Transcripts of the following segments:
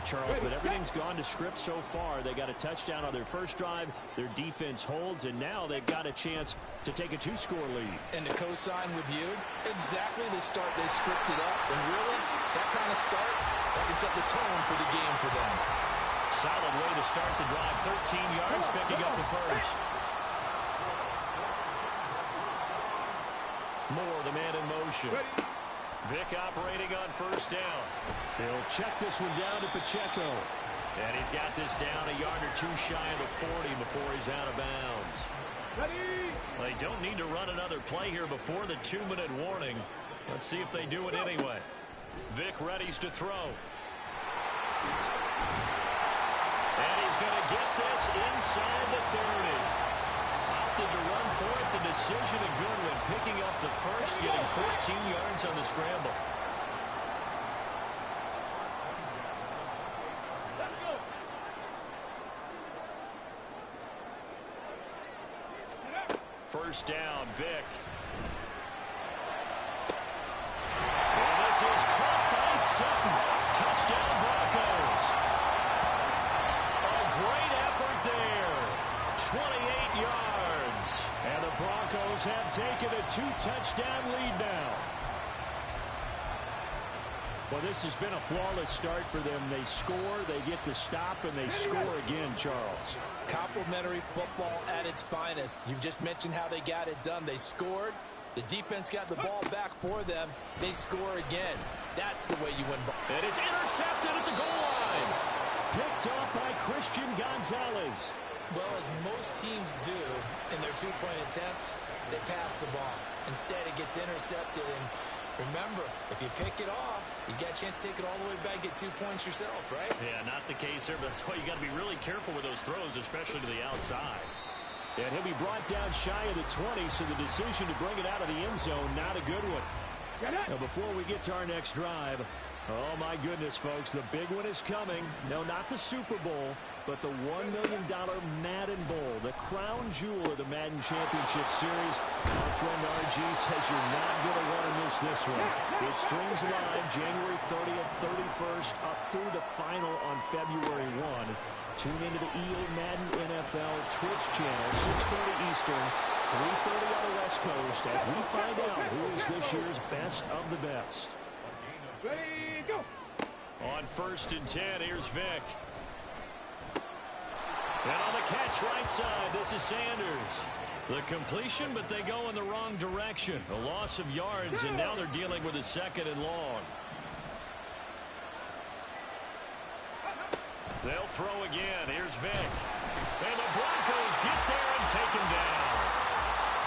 Charles, but everything's gone to script so far. They got a touchdown on their first drive. Their defense holds, and now they've got a chance to take a 2-score lead. And to co-sign with you, exactly the start they scripted up. And really, that kind of start, that can set the tone for the game for them. Solid way to start the drive. 13 yards, picking up the first. Moore, the man in motion. Vic operating on first down. He'll check this one down to Pacheco. And he's got this down a yard or two shy of the 40 before he's out of bounds. They don't need to run another play here before the 2-minute warning. Let's see if they do it anyway. Vic readies to throw. And he's going to get this inside the 30. Opted to run for it. The decision a good one. Picking up the first, getting 14 yards on the scramble. First down, Vic. And this is caught by Sutton. Touchdown, Broncos. A great effort there. 28 yards. And the Broncos have taken a 2-touchdown lead now. Well, this has been a flawless start for them. They score, they get the stop, and they score again, Charles. Complimentary football at its finest. You just mentioned how they got it done. They scored. The defense got the ball back for them. They score again. That's the way you win. And it's intercepted at the goal line. Picked off by Christian Gonzalez. Well, as most teams do in their 2-point attempt, they pass the ball. Instead, it gets intercepted. And remember, if you pick it off, you got a chance to take it all the way back, get 2 points yourself, right? Yeah, not the case there, but that's why you got to be really careful with those throws, especially to the outside. And he'll be brought down shy of the 20, so the decision to bring it out of the end zone, not a good one. Now, before we get to our next drive, oh, my goodness, folks, the big one is coming. No, not the Super Bowl, but the $1 million Madden Bowl, the crown jewel of the Madden Championship Series. Our friend RG says you're not going to want to miss this one. It streams live January 30th, 31st, up through the final on February 1. Tune into the EA Madden NFL Twitch channel, 6:30 Eastern, 3:30 on the West Coast, as we find out who is this year's best of the best. Ready, go. On 1st and 10, here's Vic. And on the catch right side, this is Sanders. The completion, but they go in the wrong direction. A loss of yards, and now they're dealing with a 2nd and long. They'll throw again. Here's Vic. And the Broncos get there and take him down.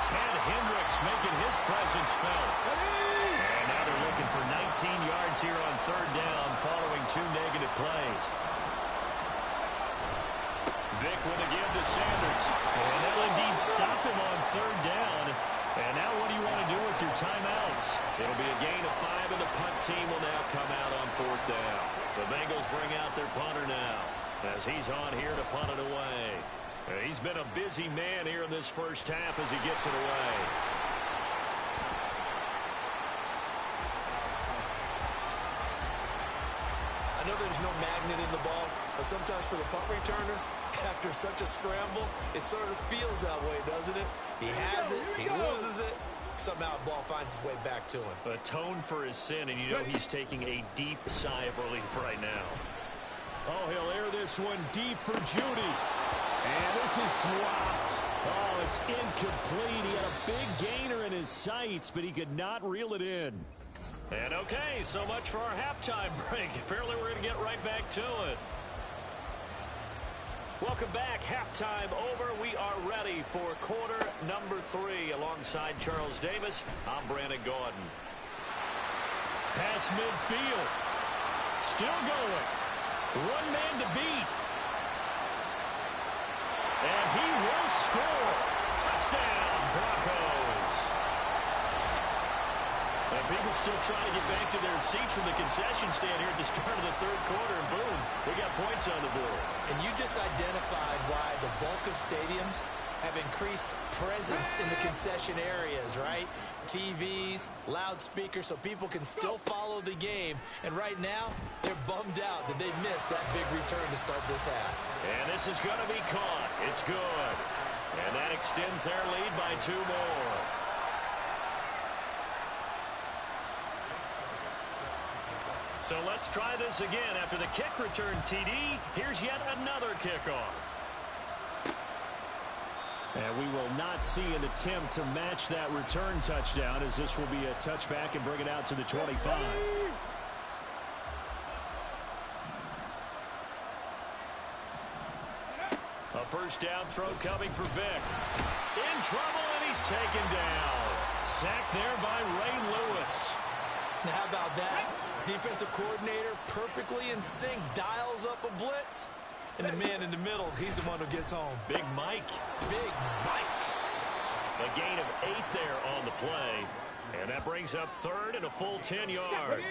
Ted Hendricks making his presence felt. And now they're looking for 19 yards here on 3rd down following 2 negative plays. Vic with a give to Sanders. And they'll indeed stop him on 3rd down. And now what do you want to do with your timeouts? It'll be a gain of 5, and the punt team will now come out on 4th down. The Bengals bring out their punter now as he's on here to punt it away. He's been a busy man here in this first half as he gets it away. I know there's no magnet in the ball, but sometimes for the punt returner, after such a scramble, it sort of feels that way, doesn't it? He has it, he loses it. Somehow the ball finds its way back to him. Atone for his sin, and you know he's taking a deep sigh of relief right now. Oh, he'll air this one deep for Judy. And this is dropped. Oh, it's incomplete. He had a big gainer in his sights, but he could not reel it in. And okay, so much for our halftime break. Apparently we're going to get right back to it. Welcome back. Halftime over. We are ready for quarter number 3 alongside Charles Davis. I'm Brandon Gaudin. Pass midfield. Still going. One man to beat. And he will score. Touchdown, Broncos. And people still trying to get back to their seats from the concession stand here at the start of the 3rd quarter. And boom, we got points on the board. And you just identified why the bulk of stadiums have increased presence in the concession areas, right? TVs, loudspeakers, so people can still follow the game. And right now, they're bummed out that they missed that big return to start this half. And this is going to be caught. It's good. And that extends their lead by 2 more. So let's try this again. After the kick return TD, here's yet another kickoff. And we will not see an attempt to match that return touchdown, as this will be a touchback and bring it out to the 25. A first down throw coming for Vic. In trouble, and he's taken down. Sacked there by Ray Lewis. Now, how about that? Defensive coordinator perfectly in sync, dials up a blitz. And the man in the middle, he's the one who gets home. Big Mike. Big Mike. A gain of 8 there on the play. And that brings up third and a full 10 yards.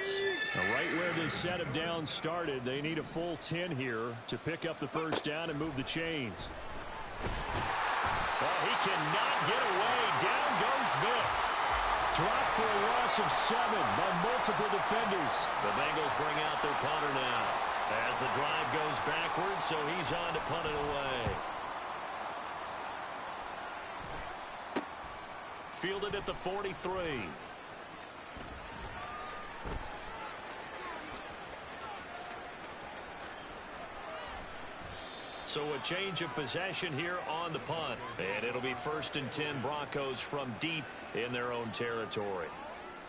Now, right where this set of downs started, they need a full 10 here to pick up the first down and move the chains. Well, he cannot get away. Down goes Vic. Dropped for a loss of 7 by multiple defenders. The Bengals bring out their punter now as the drive goes backwards, so he's on to punt it away. Fielded at the 43. So a change of possession here on the punt. And it'll be 1st and 10 Broncos from deep in their own territory.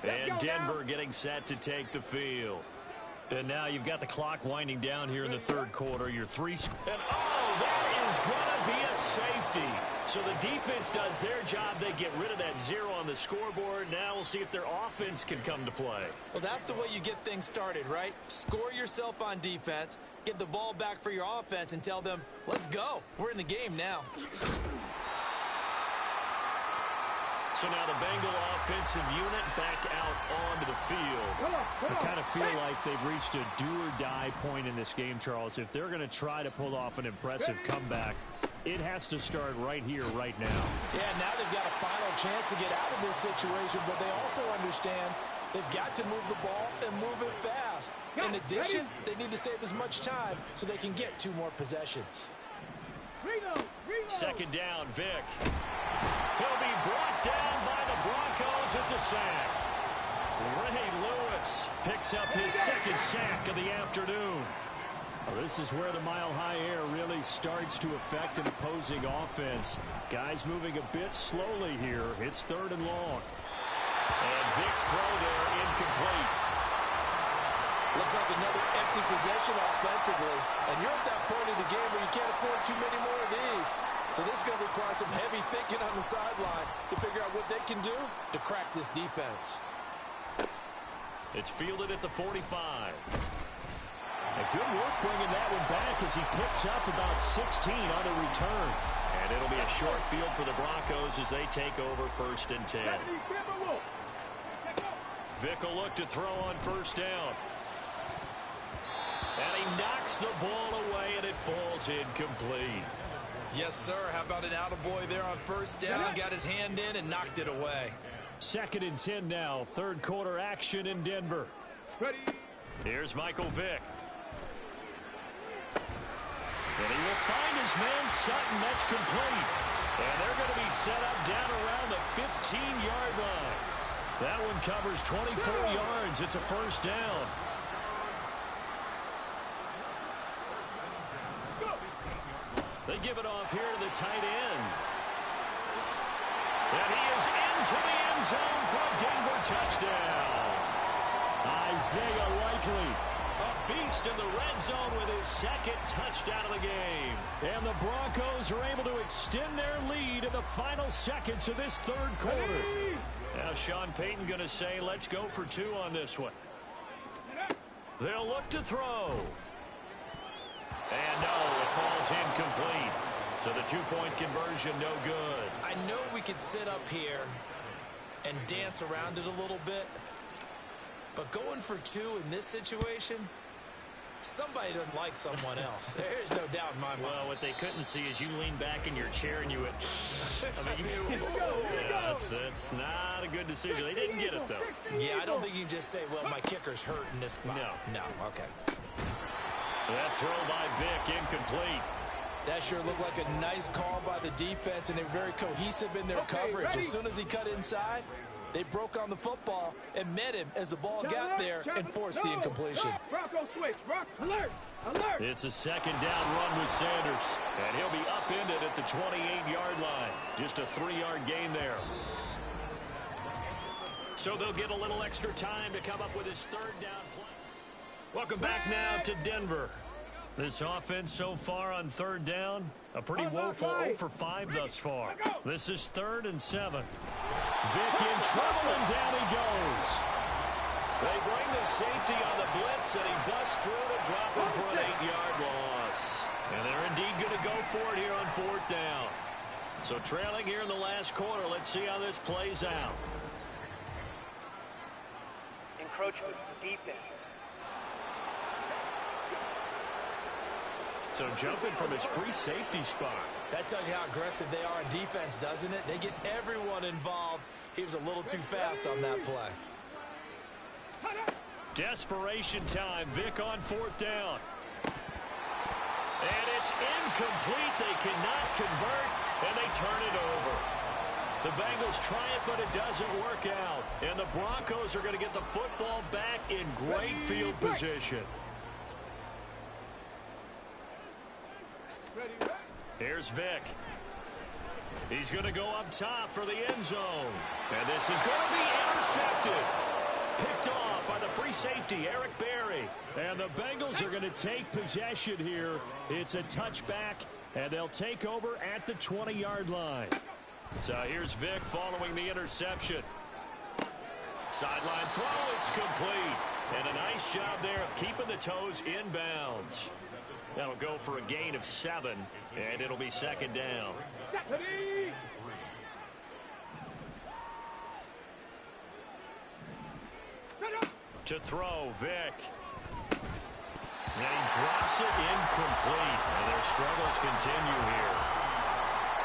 And Denver getting set to take the field. And now you've got the clock winding down here in the third quarter. Your 3 and that is going to be a safety. So the defense does their job. They get rid of that 0 on the scoreboard. Now we'll see if their offense can come to play. Well, that's the way you get things started, right? Score yourself on defense, get the ball back for your offense, and tell them, let's go. We're in the game now. So now the Bengal offensive unit back out onto the field. I kind of feel like they've reached a do-or-die point in this game, Charles. If they're going to try to pull off an impressive comeback, it has to start right here, right now. Yeah, now they've got a final chance to get out of this situation, but they also understand they've got to move the ball and move it fast. In addition, they need to save as much time so they can get 2 more possessions. Second down, Vic. He'll be brought down by the Broncos. It's a sack. Ray Lewis picks up his 2nd sack of the afternoon. Well, this is where the mile-high air really starts to affect an opposing offense. Guys moving a bit slowly here. It's 3rd and long. And Vic's throw there incomplete. Looks like another empty possession offensively. And you're at that point in the game where you can't afford too many more of these. So this is going to require some heavy thinking on the sideline to figure out what they can do to crack this defense. It's fielded at the 45. A good work bringing that one back as he picks up about 16 on the return. And it'll be a short field for the Broncos as they take over 1st and 10. Vic will look to throw on 1st down. And he knocks the ball away, and it falls incomplete. Yes, sir. How about an attaboy there on 1st down? Got his hand in and knocked it away. 2nd and 10 now. 3rd quarter action in Denver. Ready. Here's Michael Vick. And he will find his man Sutton. That's complete. And they're going to be set up down around the 15-yard line. That one covers 24 yards. It's a 1st down. They give it off here to the tight end. And he is into the end zone for a Denver touchdown. Isaiah Likely, a beast in the red zone with his 2nd touchdown of the game. And the Broncos are able to extend their lead in the final seconds of this 3rd quarter. Now Sean Payton going to say, let's go for 2 on this one. They'll look to throw. And no, it falls incomplete. So the 2-point conversion, no good. I know we could sit up here and dance around it a little bit, but going for 2 in this situation, Somebody doesn't like someone else. There's no doubt in my mind. Well, what they couldn't see is you lean back in your chair and you went, that's not a good decision. They didn't get it, though. Yeah, I don't think you can just say, well, my kicker's hurt in this spot. No, okay. That throw by Vic, incomplete. That sure looked like a nice call by the defense, and they were very cohesive in their coverage. As soon as he cut inside, they broke on the football and met him as the ball got there and forced the incompletion. Bronco switch. Alert. Alert. It's a second down run with Sanders, and he'll be upended at the 28-yard line. Just a 3-yard gain there. So they'll get a little extra time to come up with his third down play. Welcome back now to Denver. This offense so far on third down, a pretty woeful 0 for 5 thus far. This is 3rd and 7. Vic in trouble, and down he goes. They bring the safety on the blitz, and he busts through to drop him for an 8-yard loss. And they're indeed going to go for it here on 4th down. So trailing here in the last quarter, let's see how this plays out. Encroachment defense. So jumping from his free safety spot. That tells you how aggressive they are on defense, doesn't it? They get everyone involved. He was a little too fast on that play. Desperation time. Vic on 4th down. And it's incomplete. They cannot convert, and they turn it over. The Bengals try it, but it doesn't work out. And the Broncos are going to get the football back in great field position. Here's Vic. He's going to go up top for the end zone. And this is going to be intercepted. Picked off by the free safety, Eric Berry. And the Bengals are going to take possession here. It's a touchback, and they'll take over at the 20-yard line. So here's Vic following the interception. Sideline throw, it's complete. And a nice job there of keeping the toes inbounds. That'll go for a gain of 7, and it'll be 2nd down. To throw, Vic. And he drops it incomplete. And their struggles continue here.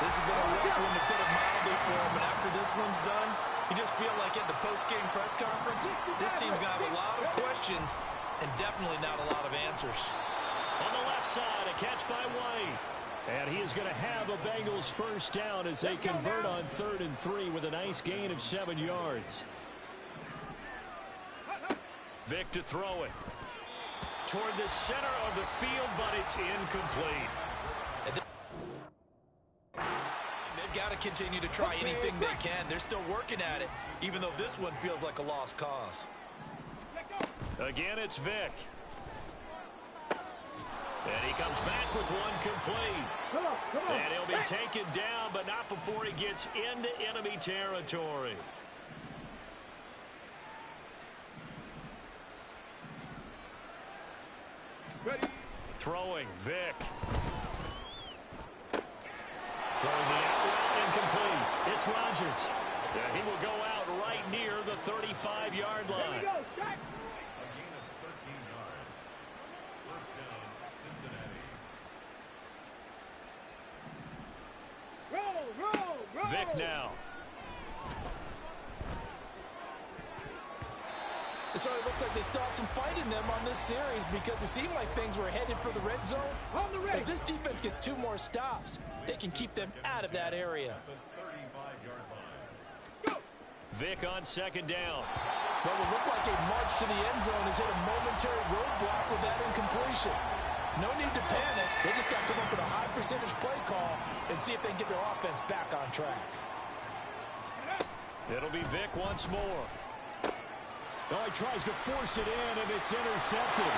This has been a rough one, to put it mildly, for him. And after this one's done, you just feel like at the post-game press conference, this team's going to have a lot of questions and definitely not a lot of answers. On the left side, a catch by White. And he is going to have a Bengals first down as they convert on 3rd and 3 with a nice gain of 7 yards. Vic to throw it. Toward the center of the field, but it's incomplete. They've got to continue to try anything they can. They're still working at it, even though this one feels like a lost cause. Again, it's Vic. And he comes back with one complete. And he'll be taken down, but not before he gets into enemy territory. Ready. Throwing, Vic. Throwing the out route, incomplete. It's Rodgers. And he will go out right near the 35-yard line. Vic now. It sort of looks like they still have some fight in them on this series because it seemed like things were headed for the red zone. If this defense gets 2 more stops, they can keep them out of that area. Vic on 2nd down. What would look like a march to the end zone has hit a momentary roadblock with that incompletion. No need to panic. They just got to come up with a high percentage play call and see if they can get their offense back on track. It'll be Vic once more. Oh, he tries to force it in, and it's intercepted.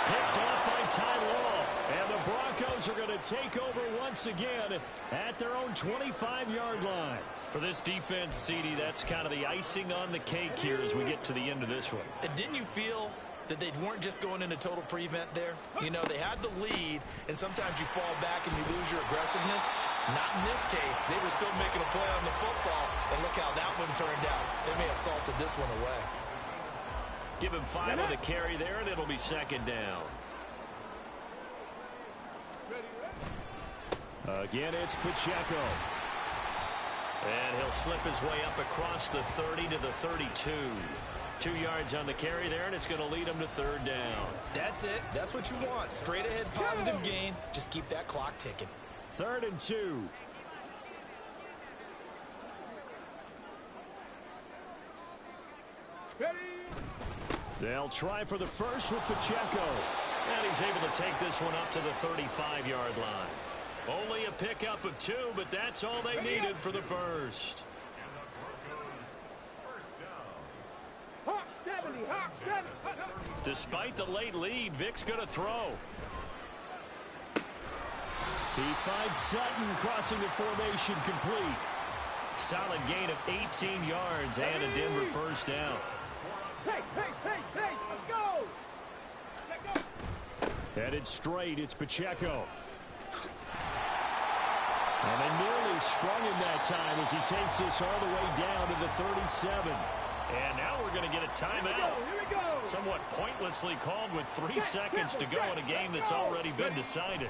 Picked off by Ty Law. And the Broncos are going to take over once again at their own 25-yard line. For this defense, CD, that's kind of the icing on the cake here as we get to the end of this one. And didn't you feel that they weren't just going into total prevent there? You know, they had the lead, and sometimes you fall back and you lose your aggressiveness. Not in this case. They were still making a play on the football, and look how that one turned out. They may have salted this one away. Give him 5 on the carry there, and it'll be 2nd down. Again, it's Pacheco. And he'll slip his way up across the 30 to the 32. 2 yards on the carry there, and it's going to lead him to third down. That's it. That's what you want. Straight ahead positive gain. Just keep that clock ticking. 3rd and 2. Ready. They'll try for the first with Pacheco. And he's able to take this one up to the 35-yard line. Only a pickup of 2, but that's all they needed for the first. Hawk 70, Hawk 70. Despite the late lead, Vic's going to throw. He finds Sutton crossing the formation complete. Solid gain of 18 yards and a Denver first down. Hey, let's go. Let's go. Headed straight, it's Pacheco. And they nearly sprung him that time as he takes this all the way down to the 37. And now we're going to get a timeout. Here we go. Somewhat pointlessly called with 3 seconds to go in a game that's already been decided.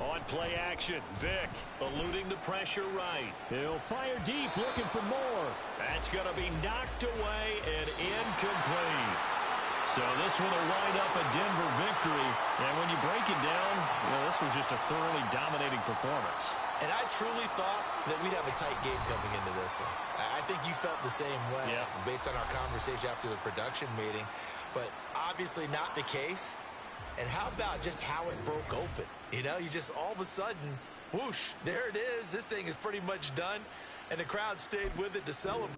On play action, Vic eluding the pressure right. He'll fire deep, looking for more. That's going to be knocked away and incomplete. So this one will wind up a Denver victory. And when you break it down, this was just a thoroughly dominating performance. And I truly thought that we'd have a tight game coming into this one. I think you felt the same way based on our conversation after the production meeting. But obviously not the case. And how about just how it broke open? You know, you just all of a sudden, whoosh, there it is. This thing is pretty much done. And the crowd stayed with it to celebrate.